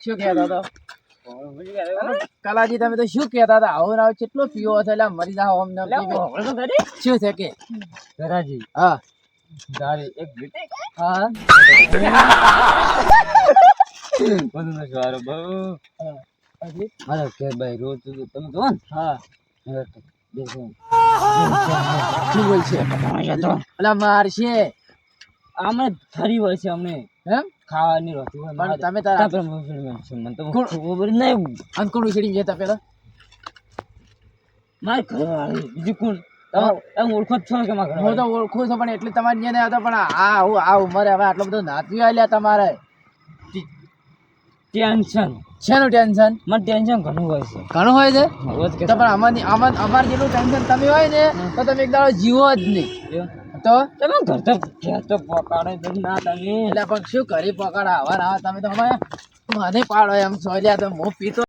શું કહેતા હતા કલાજી તમે તો શું કહેતા હતા આવો રાવ કેટલો પીવો છે એટલે મરી જાવ અમને શું છે કે ધરાજી હા ધારે એક બેટે હા બધું ન સારો બહુ મારો કે ભાઈ રોજ તમે જો ને હા શું બોલ છે અલા મારશે આમે ધરી હોય છે અમને એમ ખાવાની રોટી હોય પણ તમે તારા મને તો ખબર નહીં અંકુર ઉછળી જતા પેલા માર ઘરવાળી બીજું કોણ તમે ઓળખો છો કે મારા હું તો ઓળખું છું પણ એટલે તમારે ત્યાં નહીં આવતો પણ આ ઉંમરે હવે આટલો બધો નાચવી આલ્યા તમારે ટેન્શન શેનું ટેન્શન મને ટેન્શન ઘણું હોય છે ઘણું હોય છે તો પણ અમાર જેટલું ટેન્શન તમે હોય ને તો તમે એક દાડો જીવો જ નહીં તો તમે ઘર તો ઘેર તો પકાડે ના તમે એટલે પણ શું કરી પકાડા આવા તમે તો અમે મને પાડો એમ સોલ્યા તો હું પીતો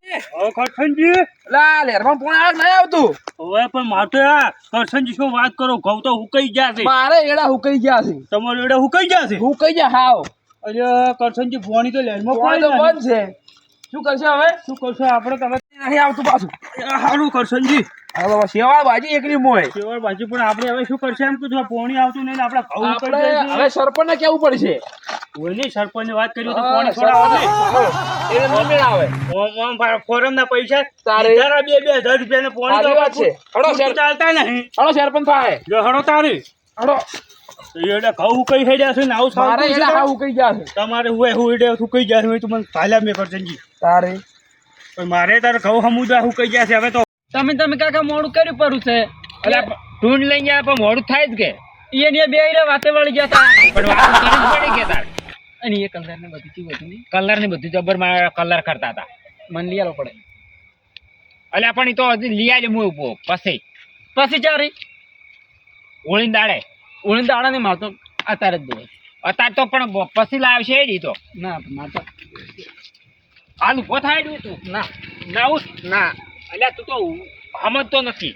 કરશનજી લા લેરમાં પણ આ નહીં આવતું હવે પણ માટે કરશનજી શું વાત કરો ઘઉં તો હુકાઈ ગયા છે મારે એડા હુકાઈ ગયા છે તમારો એડા હુકાઈ ગયા છે હુકાઈ ગયા હાવ અરે કરશનજી ભોણી તો લેરમાં પાણી તો બંધ છે શું કરશે હવે શું કરશો આપણે તમે નહીં આવતું પાછું સારું કરશનજી હવે શેવાળ ભાજી એકલી મોય કેવળ બાજુ પણ આપણે હવે શું કરશે એમ કે જો પોણી આવતું નહીં ને આપણા ઘઉં આપણે હવે સરપંચ ને કેવું પડશે કોઈ નહીં સરપંચ ની વાત કરી તો પોણી છોડાવે એને ન મેળાવે ફોરમ ના પૈસા તારે 2,000 રૂપિયા ને પોણી તો છે હડો ચાલતા નહીં હડો સરપંચ થાય જો હડો તારી હડો એટલે ઘઉં કઈ થઈ જશે ને આવું મારે સારું એડા હાવ કઈ ગયા છે તમારે હું કઈ જાય હું તમને ભાલ્યા મેં કરશનજી તારે પણ મારે તારે ઘઉં સમુદ્ર હું કઈ ગયા છે હવે તો તમે કાકા મોડું કર્યું પડું છે એટલે ઢૂંઢ લઈ ગયા પણ મોડું થાય જ કે એને બે વાતે વળી ગયા હતા પણ વાત કરવી પડી કે તાર અને એ કલર ને બધી ચીજ હતી કલર ની બધું જબર માં કલર કરતા હતા મને લઈ આવવો પડે એટલે પણ ઈ તો હજી લઈ આવી હું ઉભો પછી ચારી ઓળી દાડે ઓળી દાડા ને મારતો અત્યારે જ દો અત્યારે તો પણ પછી લાવશે એ તો ના મારતો હાલ ઉભો થાય તું ના ના ઉઠ ના એટલે તું તો સમજતો નથી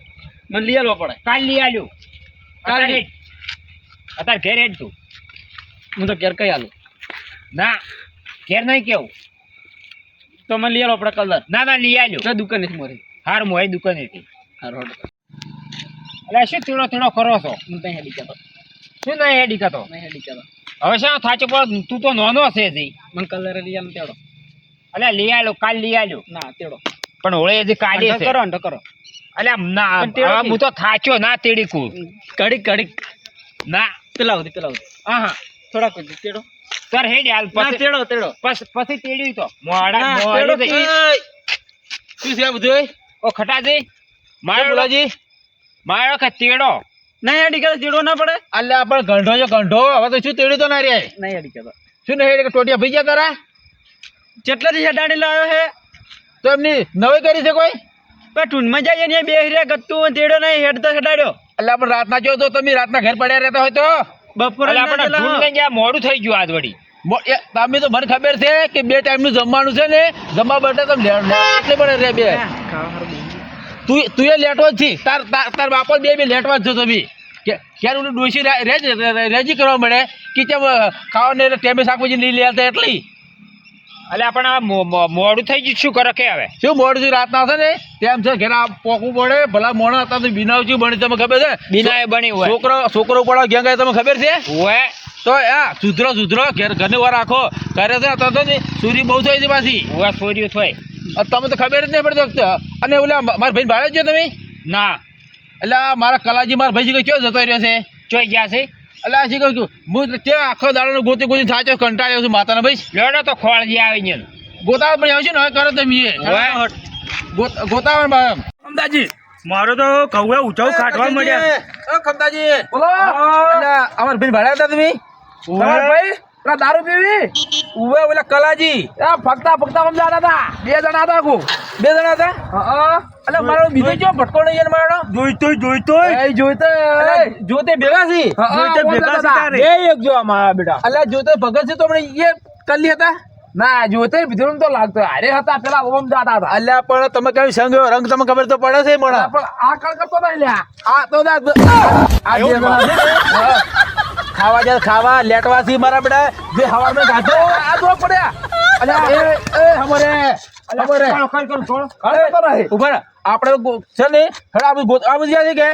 મને લઈ આવવો પડે કાલ લઈ આવ્યું અત્યારે ઘેર હેડ તું હું તો ઘેર કઈ આલું ના ઘેર નહીં કેવું તો મને લઈ આવવો પડે કલર ના લઈ આવ્યું તો દુકાન નથી મારી હાર મોય દુકાન હતી રોડ એટલે શું થોડો કરો છો હું ત્યાં હેડી કહેતો શું નહીં હેડી કતો નહીં હેડી કહેતો હવે શું થાચો પણ તું તો નાનો છે જી મને કલર લઈ આમ તેડો એટલે લઈ આવ્યો કાલ લઈ આવ્યો ના તેડો પણ હોળે હજી કાલે છે કરો અંડો કરો એટલે ના હવે હું તો થાચો ના તેડી કું કડીક ના પેલા સુધી હા થોડાક તેડો સર હેડ હાલ પછી તેડો પછી તેડ્યું તો મોડા શું છે બધું ઓ ખટાજી મારો કે તેડો નહીં હેડી કહેતો તેડો ના પડે અલ્યા પણ ગંઢો છે ગંઢો હવે તો શું તેડી તો ના રે નહીં હેડી કહેતો શું નહીં ટોટિયા ભઈ ગયા તારા જેટલાથી હેડાડી લાવ્યો છે તો એમની નવી કરી છે કોઈ પણ ટૂનમાં જાય ને બે હીરા ગત્તું તેડો નહીં હેડતો હેડાડ્યો અલ્યા પણ રાતના જો તો તમે રાતના ઘર પડ્યા રહેતા હોય તો બપોરે મોડું થઈ ગયું આજ વળી તમે તો મને ખબર છે કે 2 ટાઈમનું જમવાનું છે ને જમવા માટે તમે એટલે પડે રે બે તું એ લેટો જ છી તાર બાપો બે લેટવા જ છો તમે ક્યારે ઓલું ડોસી રેજી કરવા મળે કે કેમ ખાવાને ટેમે શાકભાજી નહીં લેતા એટલી એટલે પણ મોડું થઈ ગયું શું કરે કે હવે શું મોડું થયું રાતના હશે ને તેમ છે ઘરે પોકવું પડે ભલા મોણા હતા તો બિનાવજી બની તમે ખબર છે બિનાએ બની હોય છોકરો પડો ગેંગ તમે ખબર છે હોય તો સુધરો ઘરની વાર રાખો ઘરે છે તો સૂરી બહુ થઈ હતી પાછી હોય સોર્યું થાય તમે તો ખબર જ નહીં પડતી અને ઓલા મારા ભાઈ ભાડે જ તમે ના એટલે મારા કલાજી મારા ભાઈ કયો જતો રહ્યો છે ચોઈ ગયા છે એટલે આ શી કહું હું ત્યાં આખો દાડો ગોતી થાચો કંટાળ્યો છું માતાના ભાઈ લેડો તો ખોળજી આવી ને ગોતા પણ આવશે ને હવે કરો તમે ગોતા અમદાજી મારો તો કૌએ ઊંચાઉ કાઢવા મળ્યા ખમદાજી બોલો અમાર ભાઈ ભાડે હતા તમે ભાઈ દારૂ પીવી ઉવે ઓલા કલાજી ફગતા સમજાતા હતા 2 જણા હતા કો 2 જણા હતા એટલે મારો બીજો જો ભટકો નહીં મારો જોતે ભેગા છી બે એક જો અમારા બેટા એટલે જોતે ભગત છે તો આપણે એ કલ્લી હતા ના જોતે વિધુરમ તો લાગતો અરે હતા પેલા ઓમ જાતા હતા અલ્યા પણ તમે કઈ સંગ રંગ તમે ખબર તો પડે છે મને પણ આ કળ કરતો નહીં લ્યા આ તો ખાવા લેટવાથી મારા બેટા જે હવારમાં ગાધો આ દો પડ્યા ઉભા રહે. આપણે છે ને હેડો આ બધી છે કે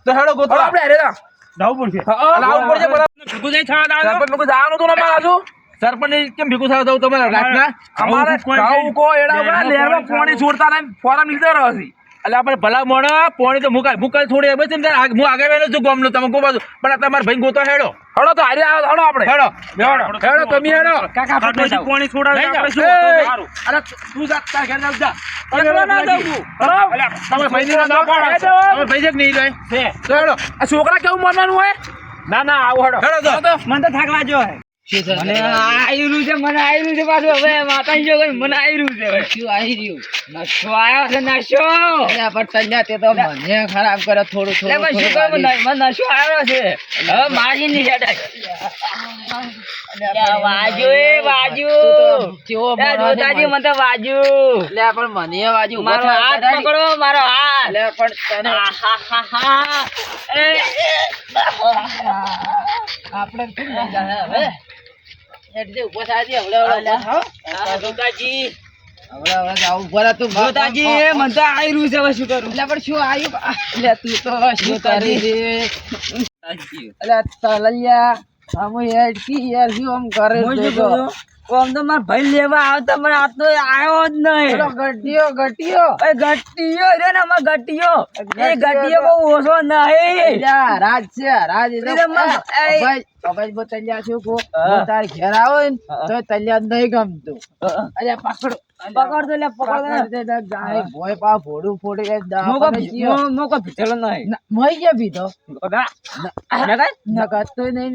તો હેડો ગોતો આપણે હેડે જવું પડશે આવું પડશે બરાબર. ભેગું થઈ થવા દાવ સરપંચ લોકો જવાનું હતું ને અમારે આજુ સરપંચ કેમ ભેગું થવા દઉં તમે રાતના અમારે ગાઉં કો એડા ઉભા લેરમાં પાણી છોડતા નહીં ફોરમ લીધો રહ્યો છે એટલે આપણે ભલા મોણા પાણી તો મુકાય છોડી બસ હું આગળ વેલો છું ગોમનો તમે કો બાજુ પણ તમારા ભાઈ ગોતો હેડો તો હારી હેડો આપણે હેડો તમે હેડો પછી પાણી છોડાવે આપણે શું સારું અરે તું જા તાર ઘર જા એકલા ના જાઉં તમારા ભાઈ ના પાડો તમારા ભાઈ જ નહીં લે તો હેડો આ છોકરા કેવું માનવાનું હોય ના આવો હેડો તો મને તો થાક લાગ્યો હે મને આયરું છે પાછું હવે માતાજી જો મને આયરું છે શું આવી રહ્યું નશો આવ્યો છે નશો અલ્યા પણ તલ્યા તે તો મને ખરાબ કરે થોડું એટલે પણ શું કહું મને નશો આવ્યો છે હવે મારી ની હેડ વાજુ કેવો જોતાજી મને તો વાજુ અલ્યા પણ મને વાજુ મારો હાથ પકડો મારો હાથ અલ્યા પણ તને આપણે શું લઈ જાય હવે એટલે ઉભો થાજે હવળે જોતાજી હવે જાવ ઉભો રહે તું જોતાજી મને તો આયરું છે હવે શું કરું એટલે પણ શું આવ્યું એટલે તું તો શું કરી રે એટલે તલૈયા આમ હેડકી યાર શું આમ કરે છે તો આમ તો મારા ભાઈ લેવા આવતા પણ આ તો આવ્યો જ નહીં ગટિયો રે ને અમાર ગટિયો એ ગટિયો બહુ ઓછો નહીં રાજ છે રાજ અભાઈ બો તલ્યા છું કો તાર ઘેર આવો ને તો તલ્યા નહીં ગમતું અરે પકડો પકડ દે ગાય ભોય પા ભોડું ફોડી કે મોકો ભીતેલો નહીં મઈ કે ભીતો નકતો નહીં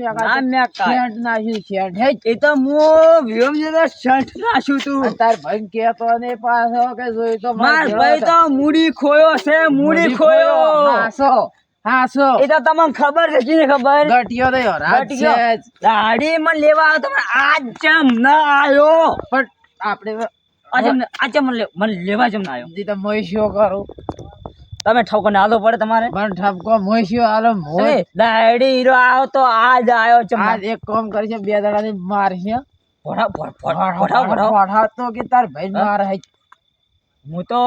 શેઠ નાખ્યું શેઠ હે એ તો મો વિયમ જે શર્ટ નાખ્યું તું તાર ભાઈ કેતો ને પાછો કે જોઈ તો માર ભાઈ તો મૂડી ખોયો છે મૂડી ખોયો હાસો એ તો તમને ખબર છે કે ખબર ગટિયો તો રાજ છે દાઢી મને લેવા આવ્યો તો આજ ચમ ના આવ્યો પણ આપણે આજે મને લેવા ચમ ના આવ્યો દી તો મોઈશો કરું તમે ઠપકો ના આલો પડે તમારે પણ ઠપકો મોઈશો આલો મોય દાઢી હીરો આવ્યો તો આજ આવ્યો ચમ આજ એક કામ કરી છે 2 દાડાની મારશે ફોટા તો કે તાર ભાઈ માર હે હું તો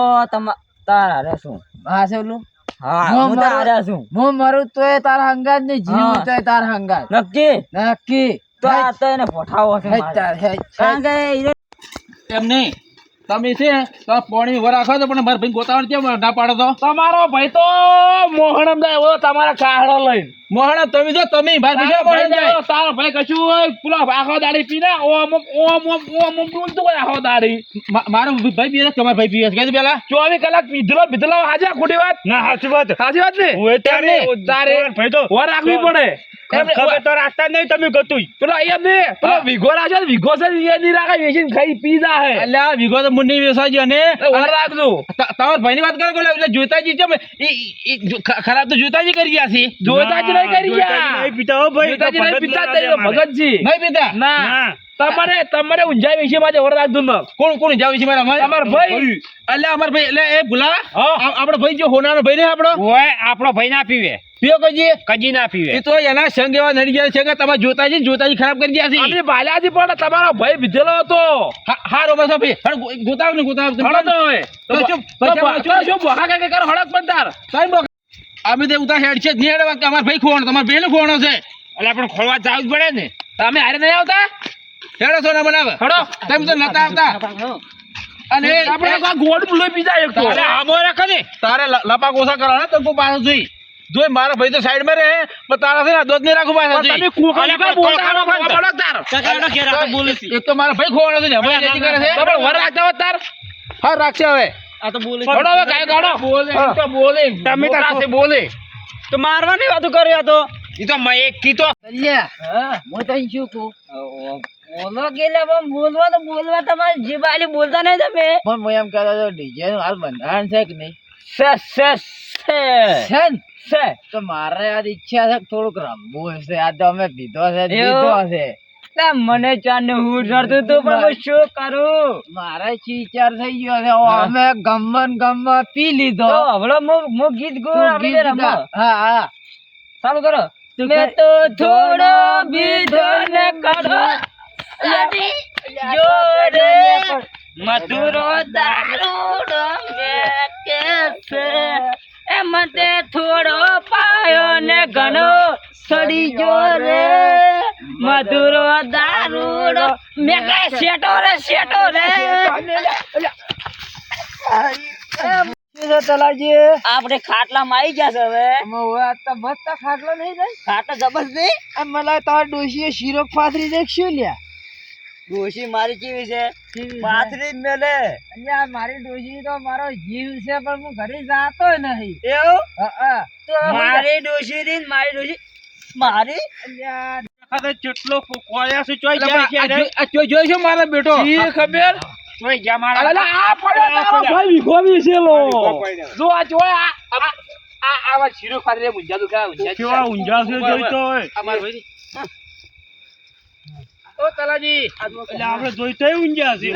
તારા રે શું હા સેલું હા હું તારા છું હું મરું તોય તાર હંગાત ને જીવ તોય તાર હંગાત નક્કી તો આ તો એને ફોટાવો છે તાર હે કારણ કે એમ નહીં તમે છે તો પાણી વરાખો તો પણ મારા ભાઈ ગોતાવણ કેમ ના પાડો તો તમારો ભાઈ તો મોહણમ જાય તમારા કાહડો લઈને મોહણમ તમે જો તમે તારો ભાઈ કશું હોય પેલો આખો દાડી પીને ઓમ બોલતું હોય આખો દાડી મારો ભાઈ પીએ તમારો ભાઈ પીએ કે પેલા 24 કલાક પીધલો હાજર ખોટી વાત ના સાચી વાત ને તારે ભાઈ તો વર રાખવી પડે ખબર તો રાખતા નહીં તમે ગતું પેલો અહીંયા ને પેલો વિઘો રાખે વિઘો છે ની રાખે વેચીને ખાઈ પી જાય એટલે આ વિઘો તો મુન્ની વેસાજી અને રાખજો તમારા ભાઈની વાત કરો એટલે જોતાજી છે ખરાબ તો જોતાજી કરી ગયા છે જોતાજી નહીં કરી ગયા નહીં પીતા હો ભાઈ જોતાજી નહીં પીતા ભગતજી નહીં પીતા ના તમારે ઊંઝા વિશે માજે વર રાખજો ને કોણ ઊંઝા વિશે મારા ભાઈ એટલે અમાર ભાઈ એટલે એ ભૂલા આપણો ભાઈ જો હોનાનો ભાઈ ને આપણો ભાઈ ના પીવે પીઓ કજી ના પીવે એ તો એના સંગ એવા નડી ગયા છે કે તમે જોતાજી ખરાબ કરી ગયા છે આપણે બાલાજી પણ તમારો ભાઈ વિધેલો હતો હારો બસ ભાઈ ગોતાવ ને ગોતાવ તો શું બોખા કે કરો હળક પણ તાર અમે તો ઉતા હેડ છે ની હેડ અમાર ભાઈ ખોવાનો તમાર બેન ખોવાનો છે એટલે આપણે ખોલવા જાવ જ પડે ને તમે હારે નહીં આવતા હેડો સોના બનાવે હેડો તમે તો નતા આવતા અને આપણે ગોળ લોહી પીજા એક તો આમો રાખે ને તારે લપા કોસા કરાવે તો કો પાછો જોઈ મારા ભાઈ તો સાઈડ માં રહે પણ તારા છે ને દોધ નહીં રાખું પાછા તમે એક તો મારા ભાઈ ખોવાનો છે ને હવે નથી કરે છે તમે વર રાખતા હો તાર હા રાખશે હવે આ તો બોલે છોડો હવે કાય ગાડો બોલે તો બોલે તમે તાસે બોલે તો મારવાની વાતો કર્યો તો ઈ તો મે એક કીતો તલ્યા હું તો શું કહું બોલો ગેલા બોલવા તમારે જીભ આલી બોલતા નહીં તમે પણ હું એમ કહેતો હતો ડીજે નું હાલ બંધારણ છે કે નહીં છે તો મારે આજ ઈચ્છા છે થોડુંક રમવું છે આ તો અમે પીધો છે મને ચાંદ હું ચડતું તું પણ શું કરું મારે વિચાર થઈ ગયો છે અમે ગમન પી લીધો હમણો હું ગીત ગાઉં હા ચાલુ કરો મેં તો થોડો બીધો ને કાઢો જોડે મધુરો દારૂડો મેકે છે એ મને થોડો પાયો ને ઘણો સડી જો રે મધુરો દારૂડો મેકે શેટો રે આપણે ખાટલામાં આવી ગયા છે હવે ખાટલો નહીં જાય ખાટલો જબરજસ્ત નહીં મને તમારા ડોશીએ શીરો પાથરી દેખશું લ્યા ડોશી મારી કેવી છે પાથરી જ મેલે અલ્યા મારી ડોશી તો મારો જીવ છે પણ હું ઘરે જાતો નહીં એવું હા મારી ડોશી રી મારી ડોશી મારી અલ્યા ખાતે કેટલો કોયા છે ચોઈ જાય છે રે. આ જોઈ છો મારા બેટો શી ખબર ચોઈ ગયા મારા અલા આ પડ્યો તારો ભાઈ વિખોવી છે લો જો આ જોય આ આવા શીરો ખાધરે મુંજા તો કા કેવા ઊંઝા છે જોઈ તો અમાર ભાઈ ઓ તલાજી એટલે આપણે જોઈ તો ઊંઝા છે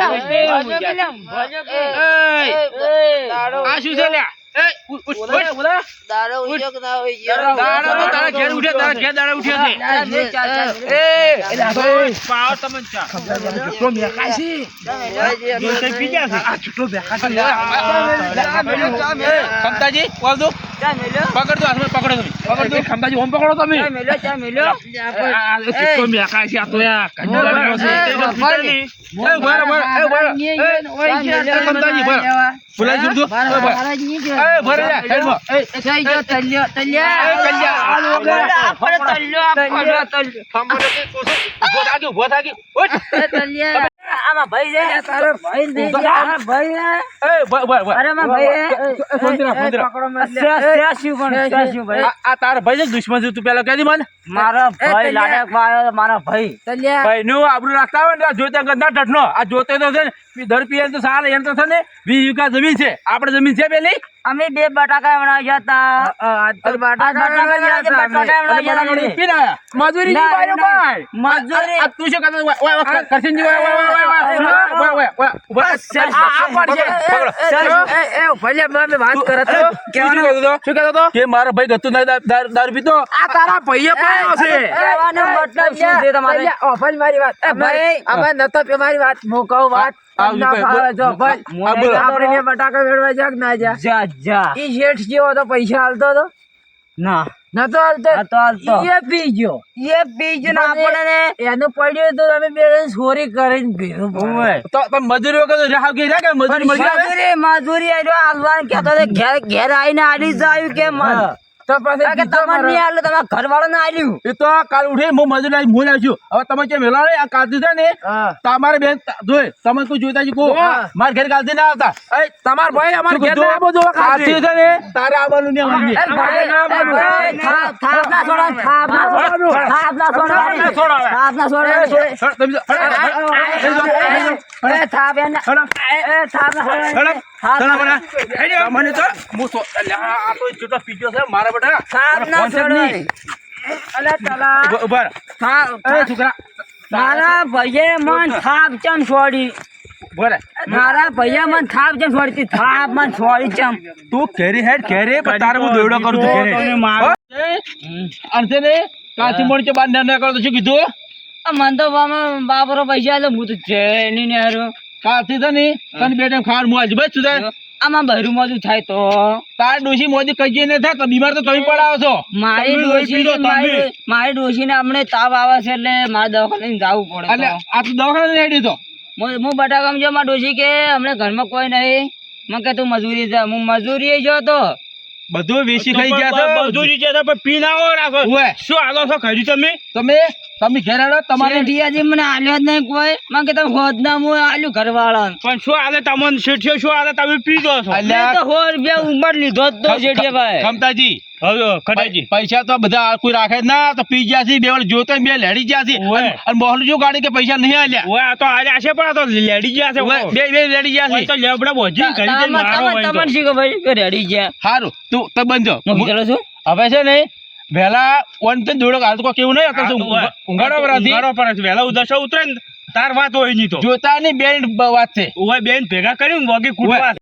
આ શું છે લ્યા એ ઉલા દાડો ઉજો કે ના હોય દાડા તો તારા ઘેર ઉઠે તારા ઘેર દાડા ઉઠ્યા છે એ પાવ તમન ચા છોકરો મેખાય છે જોઈ તો પી ગયા છે આ છોકરો મેખાય છે ખમતાજી બોલ દો પકડ દો હાથમાં પકડો તમે પકડ દો ખમતાજી ઓમ પકડો તમે આ છોકરો મેખાય છે આ તો યાર કંજરા છે એ બરાબર એ બરાબર ખમતાજી બરાબર બોલાઈ જુર દો એ ભરે જા હેડમાં એ થઈ ગયો તલ્યો એ કલ્યા આ લોકો આપણે તલ્યો ખમતો કે કોસો ઉભો થાકી ઉઠ તલ્યા આમાં ભાઈ છે તારો ભાઈ નહીં આમાં ભાઈ છે એ બર અરે માં ભાઈ સોંદરા પકડો મત ભાઈ આ તાર ભાઈ છે દુશ્મન છે તું પેલા કહી મને મારા ભાઈ લાડક વાયો મારા ભાઈ તલ્યા ભાઈ નું આબરૂ રાખતા હોય ને જોતે ગંદા ટટનો આ જોતે તો છે ને દર પીએ તો સારા એમ તો છે ને 20 વીઘા જમીન છે આપણે જમીન છે પેલી અમે બે બટાકા બનાવ્યા હતા આજ તો બટાકા મજૂરી ની બાયો ભાઈ મજૂરી તું શું કરતો કરશનજી વાત કરત શું કહેતો હતો કે મારો ભાઈ ગતું દારૂ પીતો આ તારા ભાઈએ પાયો છે કહેવાનો મતલબ શું છે તમારે ઓફર મારી વાત ભાઈ અમે નતો પે મારી વાત હું કહું વાત ના ફાવે જો ભાઈ આપણે બે બટાકા વેડવા જાગ ના જા જા જા ઈ શેઠ જેવો તો પૈસા હાલતો તો ના નતો હાલતો નતો હાલતો. એ પી ગયો એ બીજ ના આપણે એનું પડ્યું તો તમે બે ચોરી કરીને ભેરું ઓય તો પણ મજૂરી વગર રાહ કે કે મજૂરી મળી આવે મજૂરી આજો આલવાન કહેતો તે ઘેર આવીને આલી જાય કે મન તો પછી કે તમારે નહીં આલે તમારા ઘરવાળા ને આલ્યું એ તો કાલ ઉઠે હું મજૂર આવી હું લાવ્યો હવે તમે જે મેલા આ કાલથી છે ને હા તમારે બેન જોઈ તમે કોઈ જોઈતા કો માર ઘર કાલથી ના આવતા એ તમાર ભાઈ અમાર ઘર ના આવો જો કાલથી છે ને તારે આવવાનું નહીં અમારી થાપ ના છોડો થાપ ના છોડો થાપ ના છોડો થાપ ના છોડો એ થાપ એને એ થાપ ના છોડો મને તો હું તો આ તો છોટો પીજો છે મારા બેટા થાપ ના છોડો અલે તલા ઉભા એ છોકરા મારા ભાઈએ મન થાપ ચમ છોડી બોલે મારા ભાઈએ મન થાપ ચમ છોડી થાપ મન છોડી ચમ તું ઘેરી હેડ ઘેરે પણ તારે હું દોડો કરું છું ઘેરે અંતે ને કાચી મોડ કે બાર ના કરો તો શું કીધું મન તો બાપરો પૈસા એટલે હું તો જઈને ને હારું કાચી છે ને તને બે ટાઈમ ખાવાનું મોજ બસ તું આમાં બહેરું મોજું થાય તો તાર ડોશી મોદી કઈ ને થાય તો બીમાર તો તમે પડાવો છો મારી મારી ડોશી ને હમણે તાવ આવે છે એટલે મારે દવાખાને જવું પડે એટલે આ તો દવાખાને રેડી તો હું બટાકામાં જો મારી ડોશી કે હમણે ઘરમાં કોઈ નહીં મને કે તું મજૂરી જા હું મજૂરી જો તો બધું વેચી ખાઈ ગયા છો મજૂરી છે પણ પી ના આવો રાખો શું આલો છો ખરી તમે તમે ઘેર આવો તમારે શેઠિયાજી મને આલ્યો જ નહીં કોઈ મને કે તમે હોદ ના હું આલ્યું ઘરવાળા પણ શું આલે તમને શેઠિયો શું આલે તમે પી દો છો મેં તો 100 રૂપિયા ઉંમર લીધો જ તો શેઠિયાભાઈ ખમતાજી હવે ખટાજી પૈસા તો બધા કોઈ રાખે જ ના તો પી ગયા છે બે વાર જોતો બે લેડી ગયા છે અને મોહન જો ગાડી કે પૈસા નહીં આલ્યા ઓય આ તો આલ્યા છે પણ આ તો લેડી ગયા છે બે લેડી ગયા છે તો લેબડા બોજી કરી દે મારો તમને શી ખબર કે રેડી ગયા સારું તું તો બંધો હું ચાલો છું હવે છે ને વહેલા ઓન તો દોડો હાલ તો કેવું નહીં અત્યારે ઊંઘાડો પર હતી ઉઘાડો પર હતી વહેલા ઉદર્શો ઉતરે ને તાર વાત હોય નહીં તો જોતા ની બેન વાત છે ઓય બેન ભેગા કર્યું વગી કુટવા